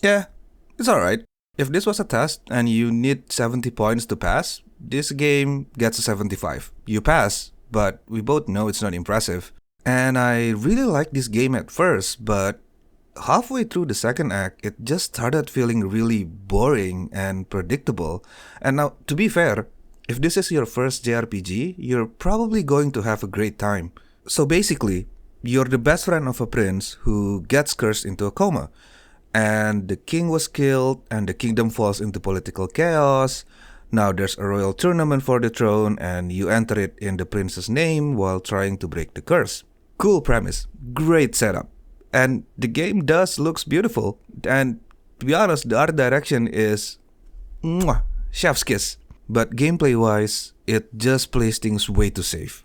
Yeah, it's alright. If this was a test and you need 70 points to pass, this game gets a 75. You pass, but we both know it's not impressive. And I really liked this game at first, but halfway through the second act, it just started feeling really boring and predictable. And now, to be fair, if this is your first JRPG, you're probably going to have a great time. So basically, you're the best friend of a prince who gets cursed into a coma. And the king was killed, and the kingdom falls into political chaos. Now there's a royal tournament for the throne, and you enter it in the prince's name while trying to break the curse. Cool premise, great setup. And the game does looks beautiful. And to be honest, the art direction is mwah, chef's kiss. But gameplay wise, it just plays things way too safe.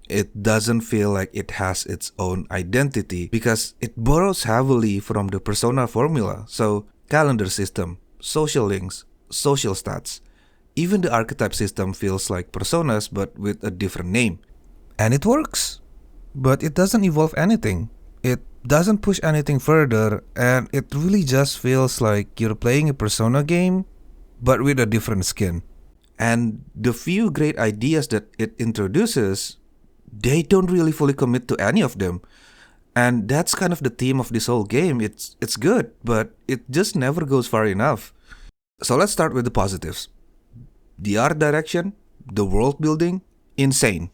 It doesn't feel like it has its own identity because it borrows heavily from the Persona formula. So, calendar system, social links, social stats. Even the archetype system feels like Personas but with a different name. And it works. But it doesn't evolve anything. It doesn't push anything further, and it really just feels like you're playing a Persona game but with a different skin. And the few great ideas that it introduces, they don't really fully commit to any of them. And that's kind of the theme of this whole game. It's good, but it just never goes far enough. So let's start with the positives. The art direction, the world building, insane.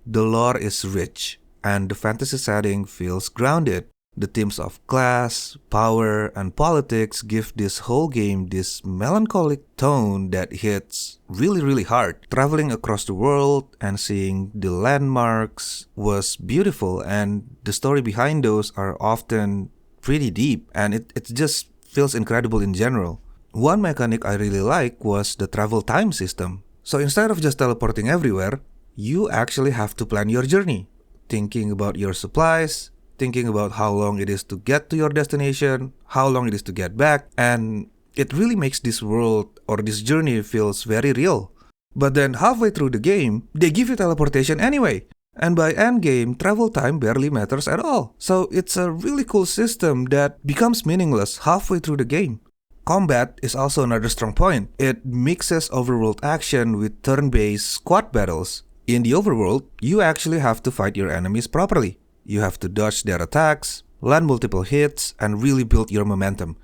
The lore is rich, and the fantasy setting feels grounded. The themes of class, power, and politics give this whole game this melancholic tone that hits really hard. Traveling across the world and seeing the landmarks was beautiful, and the story behind those are often pretty deep, and it just feels incredible in general. One mechanic I really like was the travel time system. So instead of just teleporting everywhere, you actually have to plan your journey, thinking about your supplies, thinking about how long it is to get to your destination, how long it is to get back, and it really makes this world or this journey feels very real. But then halfway through the game, they give you teleportation anyway. And by endgame, travel time barely matters at all. So it's a really cool system that becomes meaningless halfway through the game. Combat is also another strong point. It mixes overworld action with turn-based squad battles. In the overworld, you actually have to fight your enemies properly. You have to dodge their attacks, land multiple hits, and really build your momentum.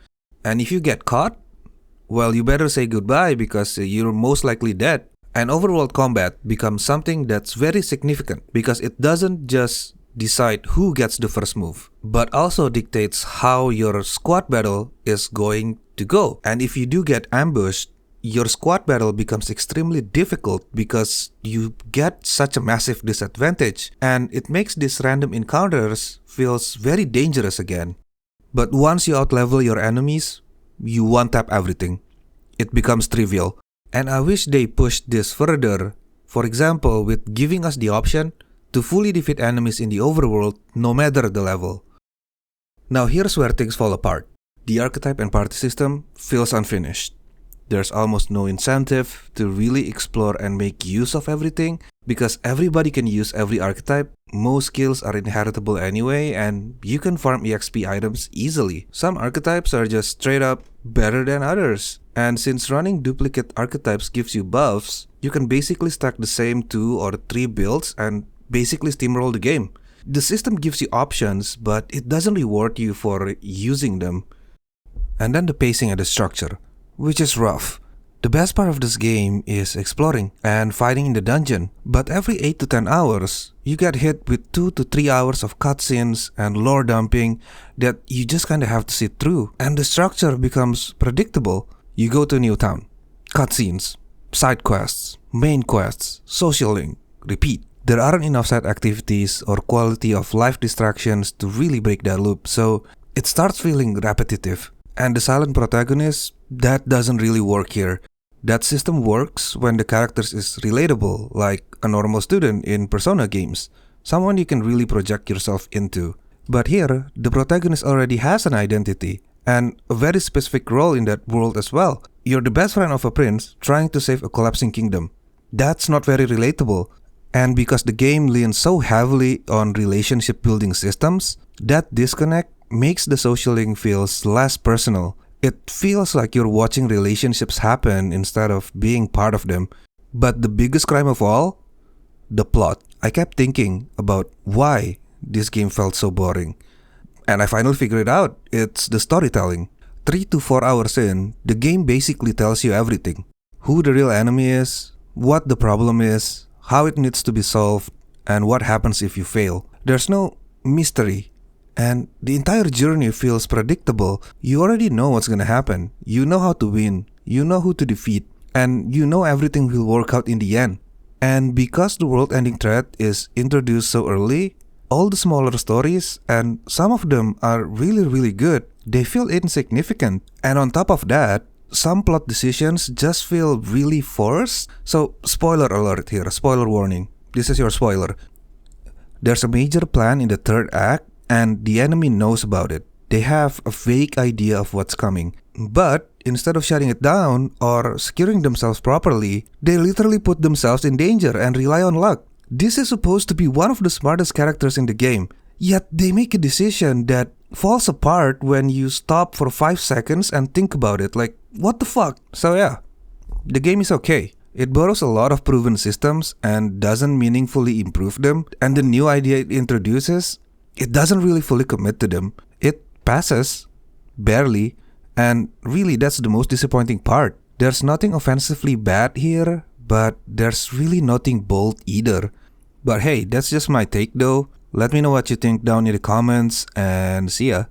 And if you get caught, well, you better say goodbye because you're most likely dead. And overworld combat becomes something that's very significant because it doesn't just decide who gets the first move, but also dictates how your squad battle is going to go. And if you do get ambushed, your squad battle becomes extremely difficult because you get such a massive disadvantage, and it makes these random encounters feels very dangerous again. But once you outlevel your enemies, you one-tap everything. It becomes trivial. And I wish they pushed this further, for example with giving us the option to fully defeat enemies in the overworld no matter the level. Now here's where things fall apart. The archetype and party system feels unfinished. There's almost no incentive to really explore and make use of everything because everybody can use every archetype. Most skills are inheritable anyway, and you can farm EXP items easily. Some archetypes are just straight up better than others. And since running duplicate archetypes gives you buffs, you can basically stack the same 2 or 3 builds and basically steamroll the game. The system gives you options, but it doesn't reward you for using them. And then the pacing and the structure, which is rough. The best part of this game is exploring and fighting in the dungeon, but every 8 to 10 hours, you get hit with 2 to 3 hours of cutscenes and lore dumping that you just kinda have to sit through, and the structure becomes predictable. You go to a new town, cutscenes, side quests, main quests, social link, repeat. There aren't enough side activities or quality of life distractions to really break that loop, so it starts feeling repetitive. And the silent protagonist, that doesn't really work here. That system works when the characters is relatable, like a normal student in Persona games, someone you can really project yourself into. But here, the protagonist already has an identity, and a very specific role in that world as well. You're the best friend of a prince trying to save a collapsing kingdom. That's not very relatable. And because the game leans so heavily on relationship building systems, that disconnect makes the social link feels less personal. It feels like you're watching relationships happen instead of being part of them. But the biggest crime of all? The plot. I kept thinking about why this game felt so boring. And I finally figured it out. It's the storytelling. 3 to 4 hours in, the game basically tells you everything. Who the real enemy is, what the problem is, how it needs to be solved, and what happens if you fail. There's no mystery. And the entire journey feels predictable. You already know what's gonna happen. You know how to win. You know who to defeat. And you know everything will work out in the end. And because the world-ending threat is introduced so early, all the smaller stories, and some of them are really good, they feel insignificant. And on top of that, some plot decisions just feel really forced. So, spoiler alert here, spoiler warning. This is your spoiler. There's a major plan in the third act, and the enemy knows about it. They have a vague idea of what's coming. But instead of shutting it down or securing themselves properly, they literally put themselves in danger and rely on luck. This is supposed to be one of the smartest characters in the game, yet they make a decision that falls apart when you stop for 5 seconds and think about it, like, what the fuck? So yeah, the game is okay. It borrows a lot of proven systems and doesn't meaningfully improve them, and the new idea it introduces, it doesn't really fully commit to them. It passes, barely, and really that's the most disappointing part. There's nothing offensively bad here, but there's really nothing bold either. But hey, that's just my take though. Let me know what you think down in the comments, and see ya.